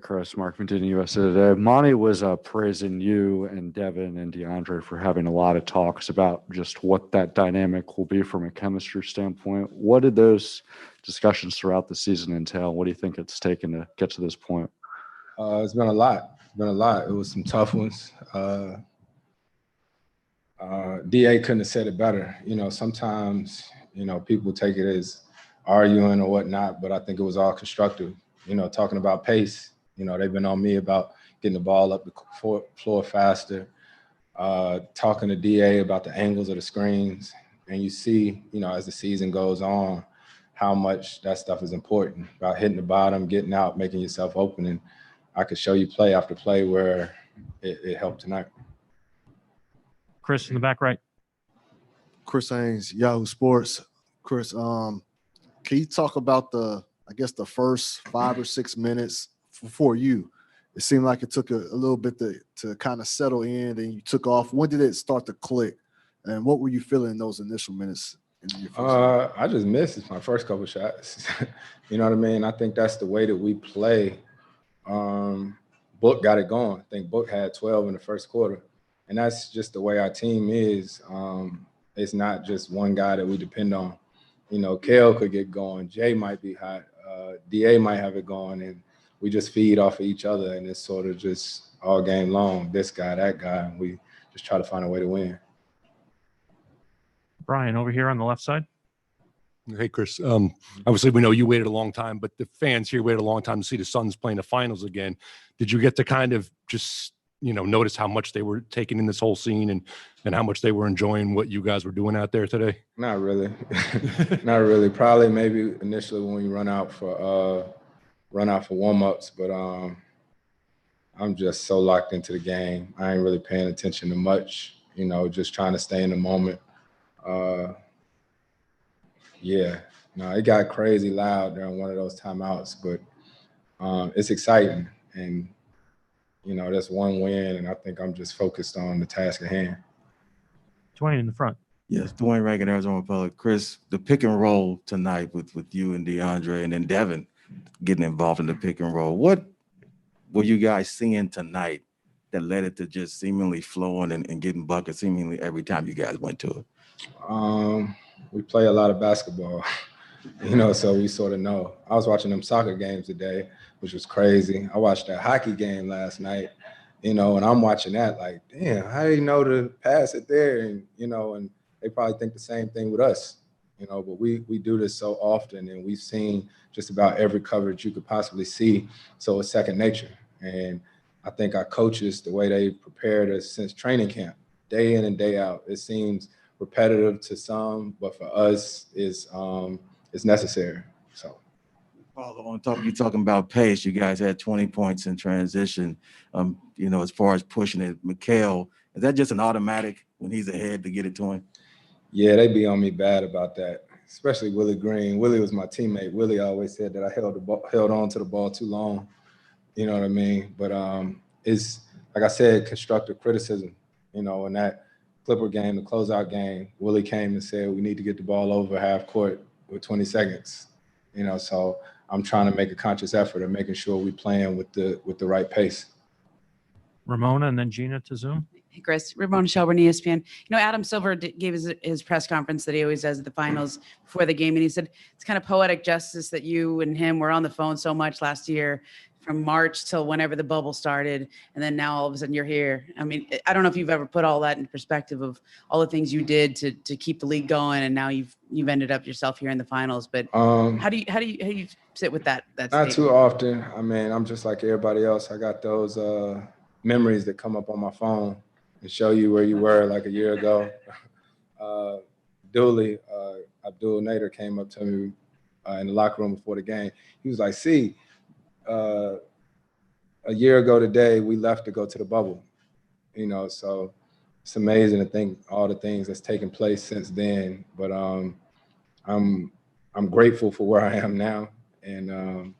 Chris, Mark Continue USA Today. Monty was praising you and Devin and DeAndre for having a lot of talks about just what that dynamic will be from a chemistry standpoint. What did those discussions throughout the season entail? What do you think it's taken to get to this point? It's been a lot. It was some tough ones. DA couldn't have said it better. Sometimes, people take it as arguing or whatnot, but I think it was all constructive. Talking about pace, they've been on me about getting the ball up the floor faster, talking to DA about the angles of the screens. And you see, as the season goes on, how much that stuff is important about hitting the bottom, getting out, making yourself open. And I could show you play after play where it helped tonight. Chris in the back right. Chris Haynes, Yahoo Sports. Chris, can you talk about the first 5 or 6 minutes for you? It seemed like it took a little bit to kind of settle in, and you took off. When did it start to click? And what were you feeling in those initial minutes? I just missed my first couple shots. You know what I mean? I think that's the way that we play. Book got it going. I think Book had 12 in the first quarter. And that's just the way our team is. It's not just one guy that we depend on. Kale could get going. Jay might be hot. DA might have it going. And we just feed off of each other. And it's sort of just all game long, this guy, that guy. And we just try to find a way to win. Brian, over here on the left side. Hey, Chris. Obviously, we know you waited a long time, but the fans here waited a long time to see the Suns playing the finals again. Did you get to kind of just notice how much they were taking in this whole scene and how much they were enjoying what you guys were doing out there today? Not really. Not really. Probably maybe initially when we run out for warm-ups, but I'm just so locked into the game. I ain't really paying attention to much, just trying to stay in the moment. It got crazy loud during one of those timeouts, but it's exciting. And that's one win, and I think I'm just focused on the task at hand. Dwayne in the front. Yes, Dwayne Rankin, Arizona Republic. Chris, the pick and roll tonight with you and DeAndre, and then Devin getting involved in the pick and roll. What were you guys seeing tonight that led it to just seemingly flowing and getting buckets seemingly every time you guys went to it? We play a lot of basketball, so we sort of know. I was watching them soccer games today, which was crazy. I watched that hockey game last night, and I'm watching that like, damn, how do you know to pass it there? And, and they probably think the same thing with us, but we do this so often, and we've seen just about every coverage you could possibly see. So it's second nature. And I think our coaches, the way they prepared us since training camp, day in and day out, it seems repetitive to some, but for us, it's necessary. So. You're talking about pace. You guys had 20 points in transition. As far as pushing it, Mikal, is that just an automatic when he's ahead to get it to him? Yeah, they be on me bad about that, especially Willie Green. Willie was my teammate. Willie always said that I held on to the ball too long. You know what I mean? But it's, like I said, constructive criticism, in that Clipper game, the closeout game, Willie came and said, we need to get the ball over half court with 20 seconds, so I'm trying to make a conscious effort of making sure we playing with the right pace. Ramona and then Gina to Zoom. Hey, Chris. Ramona Shelburne, ESPN. Adam Silver gave his press conference that he always does at the finals before the game, and he said it's kind of poetic justice that you and him were on the phone so much last year from March till whenever the bubble started, and then now all of a sudden you're here. I mean, I don't know if you've ever put all that in perspective of all the things you did to keep the league going, and now you've ended up yourself here in the finals. But how do you sit with that not statement? too often. I mean, I'm just like everybody else. I got those memories that come up on my phone and show you where you were like a year ago. Dooley, Abdul Nader came up to me in the locker room before the game. He was like, see, a year ago today, we left to go to the bubble, so it's amazing to think all the things that's taken place since then. But I'm grateful for where I am now, and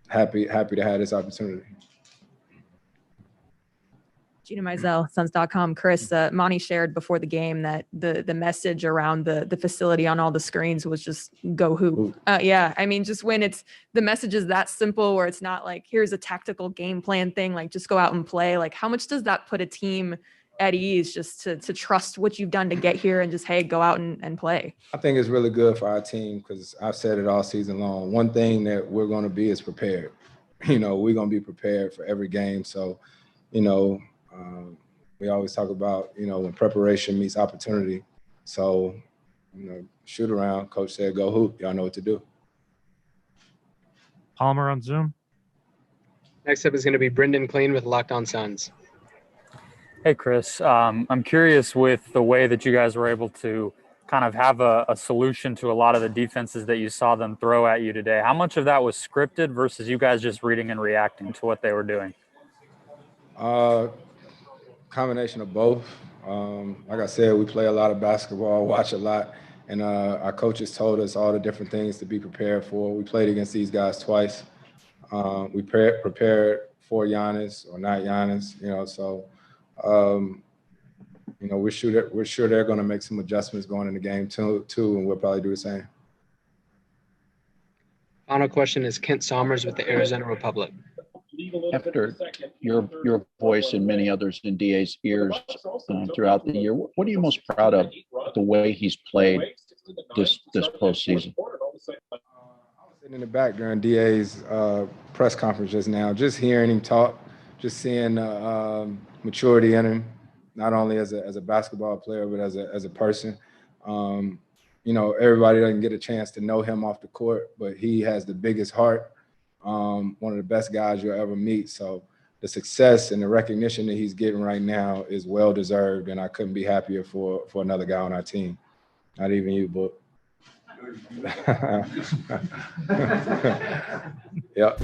happy to have this opportunity. Gina Mizell, Suns.com. Chris, Monty shared before the game that the message around the facility on all the screens was just go hoop. Yeah, I mean, just when it's the message is that simple, where it's not like here's a tactical game plan thing, like just go out and play. Like, how much does that put a team at ease just to trust what you've done to get here and just, hey, go out and play? I think it's really good for our team because I've said it all season long. One thing that we're going to be is prepared. We're going to be prepared for every game. So, we always talk about, when preparation meets opportunity. So, shoot around. Coach said, go hoop. Y'all know what to do. Palmer on Zoom. Next up is going to be Brendan Clean with Locked On Suns. Hey, Chris. I'm curious with the way that you guys were able to kind of have a solution to a lot of the defenses that you saw them throw at you today. How much of that was scripted versus you guys just reading and reacting to what they were doing? Combination of both. Like I said, we play a lot of basketball, watch a lot, and our coaches told us all the different things to be prepared for. We played against these guys twice. We prepared for Giannis or not Giannis, so we're sure they're going to make some adjustments going in the game too, and we'll probably do the same. Final question is Kent Somers with the Arizona Republic. After your voice and many others in DA's ears throughout the year, what are you most proud of the way he's played this postseason? I was sitting in the back during DA's press conference just now, just hearing him talk, just seeing maturity in him, not only as a basketball player, but as a person. Everybody doesn't get a chance to know him off the court, but he has the biggest heart, one of the best guys you'll ever meet. So the success and the recognition that he's getting right now is well-deserved, and I couldn't be happier for another guy on our team. Not even you, Book. Yep.